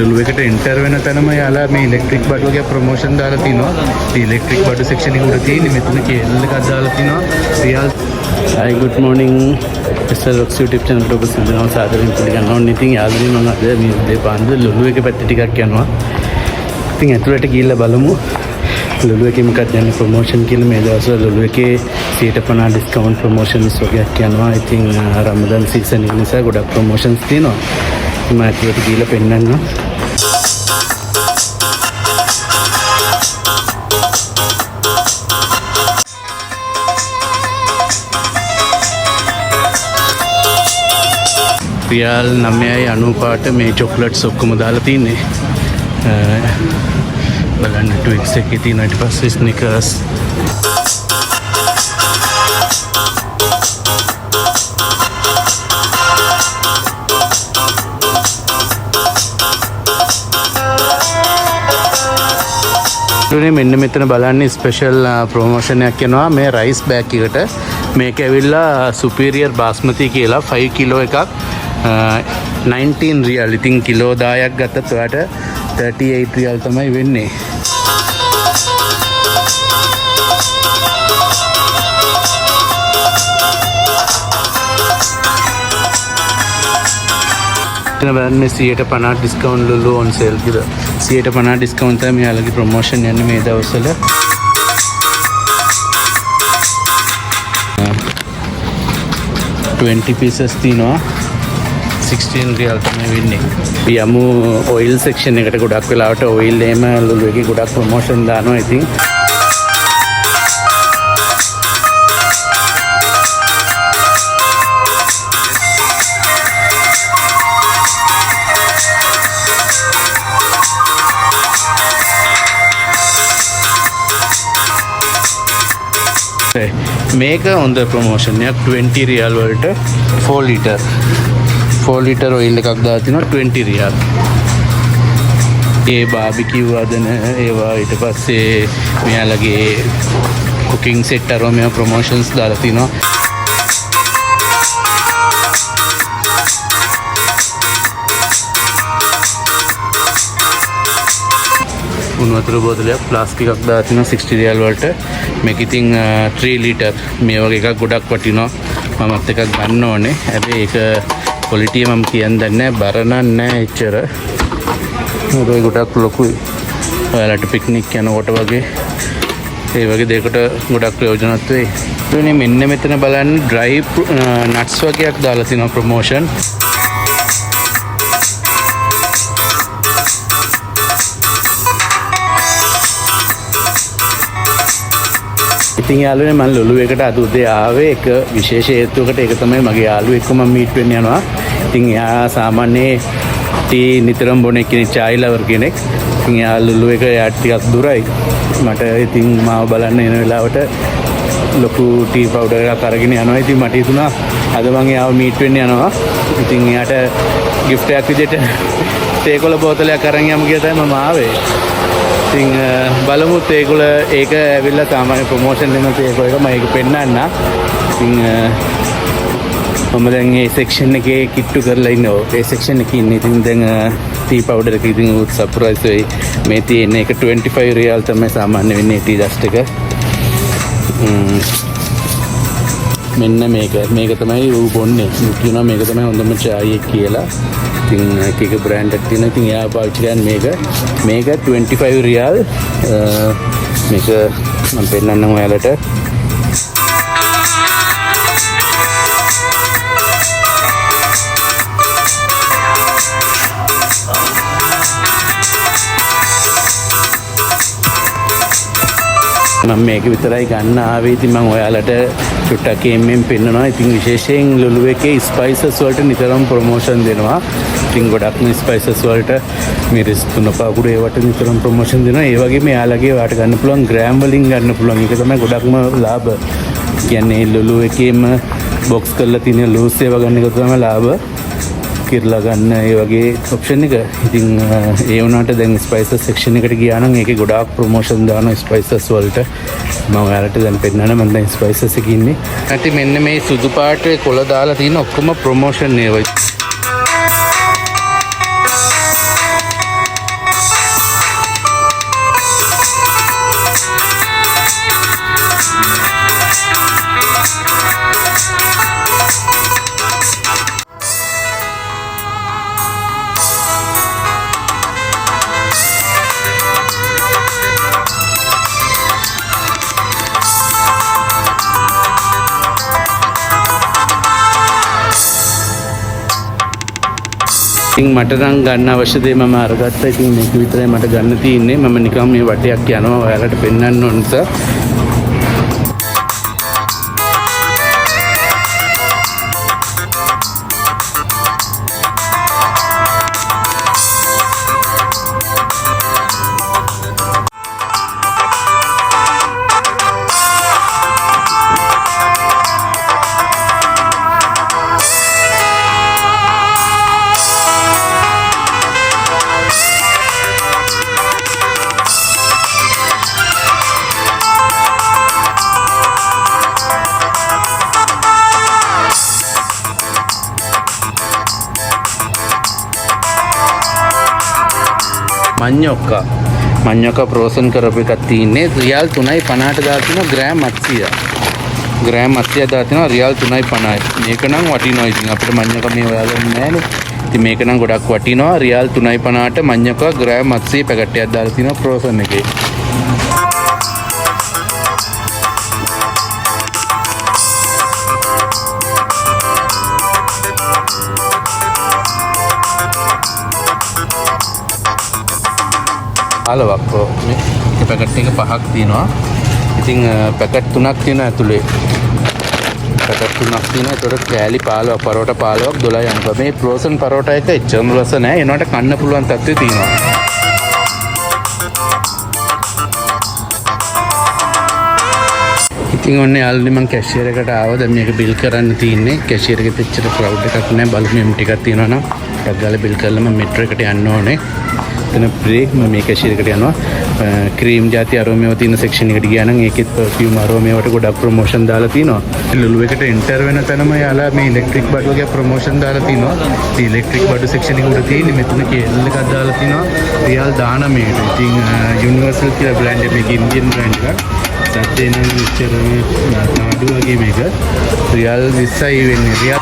ලුලු එකට එන්ටර් වෙන තැනම යාලා මේ ඉලෙක්ට්‍රික් බඩු වගේ ප්‍රොමෝෂන් දාලා තිනවා. ඉතින් ඉලෙක්ට්‍රික් බඩු සෙක්ෂන් එක උඩ තියෙන්නේ මෙතන කේබල් එකක් දාලා තිනවා. Real Hi good morning SLX YouTube channel එකට ඔබ සියලුම සාදරයෙන් පිළිගන්නවා. ඉතින් යාළුවනි මම අද මේ දෙපාන්ද ලුලු එක පැත්ත ටිකක් යනවා. ඉතින් ඇතුළට ගිහිල්ලා බලමු ලුලු එකේ මොකක්ද යන්නේ ප්‍රොමෝෂන් කියලා. මේ දවස්වල ලුලු එකේ 50% ඩිස්කවුන්ට් ප්‍රොමෝෂන්ස් වගේක් යනවා. ඉතින් රමදාන් සීසන් එක නිසා ගොඩක් ප්‍රොමෝෂන්ස් තියෙනවා. මම ඇතුළට ගිහිල්ලා පෙන්නන්නම්. රියල් 9.95ට මේ චොක්ලට්ස් ඔක්කොම දාලා තින්නේ. බලන්න ට්වික්ස් එකේ තියෙන ඊට පස්සේ ස්නිකර්ස් මෙන්න මෙතන බලන්න ස්පෙෂල් ප්‍රොමෝෂන් එකක් යනවා මේ රයිස් බෑග් එකට. මේක ඇවිල්ලා සුපීරියර් බාස්මති කියලා 5 කිලෝ එකක් 19 රියල්. ඉතින් කිලෝ 10ක් ගත්තත් ඔයාට 38 රියල් තමයි වෙන්නේ. එතන බලන්න 150 ඩිස්කවුන්ට් ලුලු on sale කියලා. 150 ඩිස්කවුන්ට් තමයි මෙයාලගේ ප්‍රොමෝෂන් යන්නේ මේ දවස්වල. $20 pieces තියෙනවා 16 රියල් තමයි වෙන්නේ. යමු ඔයිල් සෙක්ෂන් එකට. ගොඩක් වෙලාවට ඔයිල් එහෙම ලුලු එකේ ගොඩක් ප්‍රොමෝෂන් දානවා. ඉතින් මේක on the promotion එකක් 20 රියල් වලට 4 ලීටර් ඔයිල් එකක් දාලා තිනවා 20 රියල්. ඒ බාබිකියු ආදන ඒවා ඊට පස්සේ මෙයාලගේ කුකින් සෙට් අරම මේ ප්‍රොමෝෂන්ස් දාලා තිනවා. උණු වතුර බෝතලයක් ප්ලාස්ටික් එකක් දාලා තිනවා 60 රියල් වලට. මේක ඉතින් 3 ලීටර් මේ වගේ එකක් ගොඩක් වටිනවා. මමත් එකක් ගන්න ඕනේ. හැබැයි ඒක ක්වොලිටිය මම කියන්න දන්නේ නැහැ. බර නෑ එච්චර. ඒක ගොඩක් ලොකුයි. ඔයාලට පික්නික් යනකොට වගේ ඒ වගේ දෙයකට ගොඩක් ප්‍රයෝජනවත් වෙයි. ඉතින් මෙන්න මෙතන බලන්න ඩ්‍රයි නට්ස් වගේක් දාලා තිනවා ප්‍රොමෝෂන්. ඉතින් යාළුවනේ මම ලුලු එකට අද උදේ ආවේ එක විශේෂ හේතුවකට. ඒක තමයි මගේ යාළුවෙක් එක්ක මම මීට් වෙන්න යනවා. ඉතින් එයා සාමාන්‍ය ටී නිතරම බොන කෙනෙක්, චායි ලවර් කෙනෙක්. ඉතින් එයා ලුලු එක යාට ටිකක් දුරයි. මට ඉතින් මාව බලන්න එන වෙලාවට ලොකු ටී පවුඩර් එකක් අරගෙන යනවා. ඉතින් මට හිතුණා අද මම එයාව මීට් වෙන්න යනවා. ඉතින් එයාට gift එකක් විදිහට තේකොළ බෝතලයක් අරන් යමු කියලා තමයි මම ආවේ. ඉතින් බලමුත් ඒගොල්ල ඒක ඇවිල්ලා සාමාන්‍ය ප්‍රොමෝෂන් එකම තේකොළ එක මම ඒක පෙන්නන්න. ඉතින් මම දැන් මේ සෙක්ෂන් එකේ කිට්ටු කරලා ඉන්නවා. ඒ සෙක්ෂන් එකේ ඉන්නේ. ඉතින් දැන් ටී පවුඩර් එක ඉතින් උත් සර්ප්‍රයිස් වෙයි. මේ තියෙන එක 25 රියල් තමයි සාමාන්‍ය වෙන්නේ ටී ඩස්ට් එක. මෙන්න මේක තමයි ඌ බොන්නේ. කියනවා මේක තමයි හොඳම චායි එක කියලා. ඉතින් එක බ්‍රෑන්ඩ් එකක් තියෙනවා. ඉතින් එයා පාවිච්චි කරන්නේ මේක 25 රියල්. මේක මම පෙන්නන්නම් ඔයාලට. මම මේක විතරයි ගන්න ආවේ. ඉතින් මම ඔයාලට චුට්ටක් එම්ෙන් පෙන්නනවා. ඉතින් විශේෂයෙන් ලුලු එකේ ස්පයිසස් වලට නිතරම ප්‍රොමෝෂන් දෙනවා. ඉතින් ගොඩක්ම ස්පයිසස් වලට මිරිස් තුන පකුඩු ඒවට නිතරම ප්‍රොමෝෂන් දෙනවා. ඒ වගේම එයාලගේ වාට ගන්න පුළුවන් ග්‍රෑම් වලින් ගන්න පුළුවන්. ඒක තමයි ගොඩක්ම ලාභ. කියන්නේ ලුලු එකේම බොක්ස් කරලා තියෙන ලූස් ඒවා ගන්න එක තමයි ලාභ. කිරලා ගන්න ඒ වගේ ඔප්ෂන් එක. ඉතින් ඒ වුණාට දැන් ස්පයිසස් සෙක්ෂන් එකට ගියා නම් ඒකේ ගොඩාක් ප්‍රොමෝෂන් දානවා ස්පයිසස් වලට. මම ඔයාලට දැන් පෙන්නන්න මම දැන් ස්පයිසස් එකේ ඉන්නේ. නැති මෙන්න මේ සුදු පාටේ කොළ දාලා තියෙන ඔක්කොම ප්‍රොමෝෂන් ඒවා. ඉතින් මට නම් ගන්න අවශ්‍ය දේ මම අරගත්තා. ඉතින් මේක විතරයි මට ගන්න තියෙන්නේ. මම නිකන් මේ වටයක් යනවා ඔයාලට පෙන්වන්න ඕන නිසා. මඤ්ඤොක්කා ප්‍රෝසන් කරපු එකක් තියෙන්නේ රියල් 3.50ට දාලා තිනවා ග්‍රෑම් 800. ග්‍රෑම් 800 දාලා තිනවා රියල් 3.50යි. මේක නම් වටිනවා. ඉතින් අපිට මඤ්ඤොක්කා මේ හොයාගන්න නෑනේ. ඉතින් මේක නම් ගොඩක් වටිනවා. රියල් 3.50ට මඤ්ඤොක්කා ග්‍රෑම් 800 පැකට් එකක් දාලා තිනවා ප්‍රෝසන් එකේ. හලවක් මේ පැකට් එක 5ක් තියෙනවා. ඉතින් පැකට් 3ක් තියෙනවා ඇතුලේ. පැකට් 3ක් තියෙනවා. ඒතකොට කෑලි 15ක් පරෝටා 15ක් 12 යනවා. මේ ෆ්‍රෝසන් පරෝටා එක එච්චරම රස නැහැ. ඒනකට කන්න පුළුවන් තත්ත්වයේ තියෙනවා. ඉතින් ඔන්නේ යාළුවනේ මම කැෂියර් එකට ආවා. දැන් මේක බිල් කරන්න තියෙන්නේ. කැෂියර් එකෙත් එච්චර ක්‍රවුඩ් එකක් නැහැ. බලමු මේ ටිකක් තියෙනවා නම් ටක් ගාලා බිල් කරලා මම මෙට්‍රෝ එකට යන්න ඕනේ. එතන බ්‍රේක් මම මේ කැෂියර් එකට යනවා. ක්‍රීම් ಜಾති අරෝමේව තියෙන සෙක්ෂන් එකට ගියා නම් ඒකෙත් පර්ෆියුම් අරෝමේවට ගොඩක් ප්‍රොමෝෂන් දාලා තිනවා. ලුලු එකට එන්ටර් වෙන තැනම යාලා මේ ඉලෙක්ට්‍රික් බඩු වගේ ප්‍රොමෝෂන් දාලා තිනවා. ඉතින් ඉලෙක්ට්‍රික් බඩු සෙක්ෂන් එක උඩ තියෙන්නේ මෙතන කේබල් එකක් දාලා තිනවා. රියල් 19ට. ඉතින් යුනිවර්සල් කියලා බ්‍රෑන්ඩ් එක මේක ඉන්දියන් බ්‍රෑන්ඩ් එකක්. සත්‍ය නම් ඉච්චර නාඩු වගේ මේක රියල් 20යි වෙන්නේ. රියල්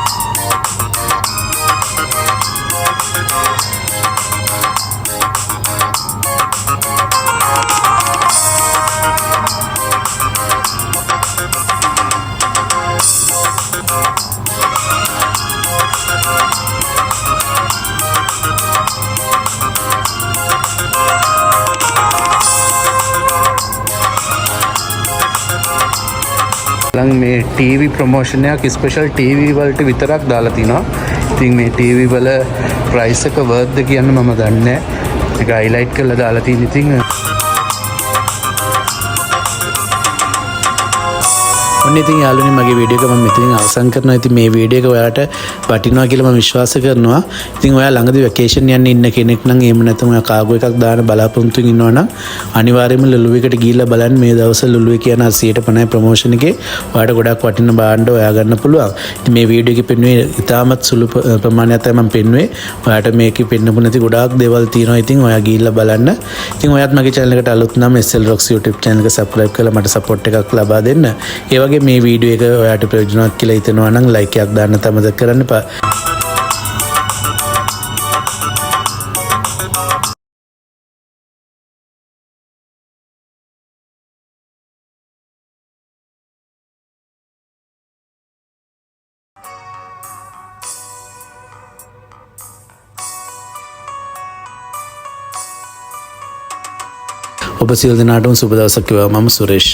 මේ ටීවී ප්‍රොමෝෂන් එකක් ස්පෙෂල් ටීවී වලට විතරක් දාලා තිනවා. ඉතින් මේ ටීවී වල ප්‍රයිස් එක වර්ත්ද කියන්න මම දන්නේ නැහැ. ඒක හයිලයිට් කරලා දාලා තියෙන. ඉතින් ඔන්න ඉතින් යාළුවනේ මගේ වීඩියෝ එක මම මෙතනින් අවසන් කරනවා. ඉතින් මේ වීඩියෝ එක ඔයාලට වටිනවා කියලා මම විශ්වාස කරනවා. ඉතින් ඔයා ළඟදී වැකේෂන් යන්න ඉන්න කෙනෙක් නම් එහෙම නැත්නම් ඔයා කාගෝ එකක් දාන්න බලාපොරොත්තු ඉන්නවා නම් අනිවාර්යයෙන්ම ලුලු එකට ගිහිල්ලා බලන්න. මේ දවස්වල ලුලු එක කියන 150යි ප්‍රොමෝෂන් එකේ ඔයාලට ගොඩක් වටින භාණ්ඩ හොයා ගන්න පුළුවන්. ඉතින් මේ වීඩියෝ එකේ පෙන්වුවේ ඉතාමත් සුළු ප්‍රමාණයක් තමයි මම පෙන්වුවේ. ඔයාලට මේකේ පෙන්නපු නැති ගොඩාක් දේවල් තියෙනවා. ඉතින් ඔයා ගිහිල්ලා බලන්න. ඉතින් ඔයාත් මගේ channel එකට අලුත් නම් SL Rocks YouTube channel එක subscribe කරලා මට support එකක් ලබා දෙන්න. ඒ වගේ මේ වීඩියෝ එක ඔයාලට ප්‍රයෝජනවත් කියලා හිතෙනවා නම් like එකක් දාන්න තමද කරන්න එපා. ඔබ සියලු දෙනාටම සුබ දවසක් වේවා. මම සුරේෂ්.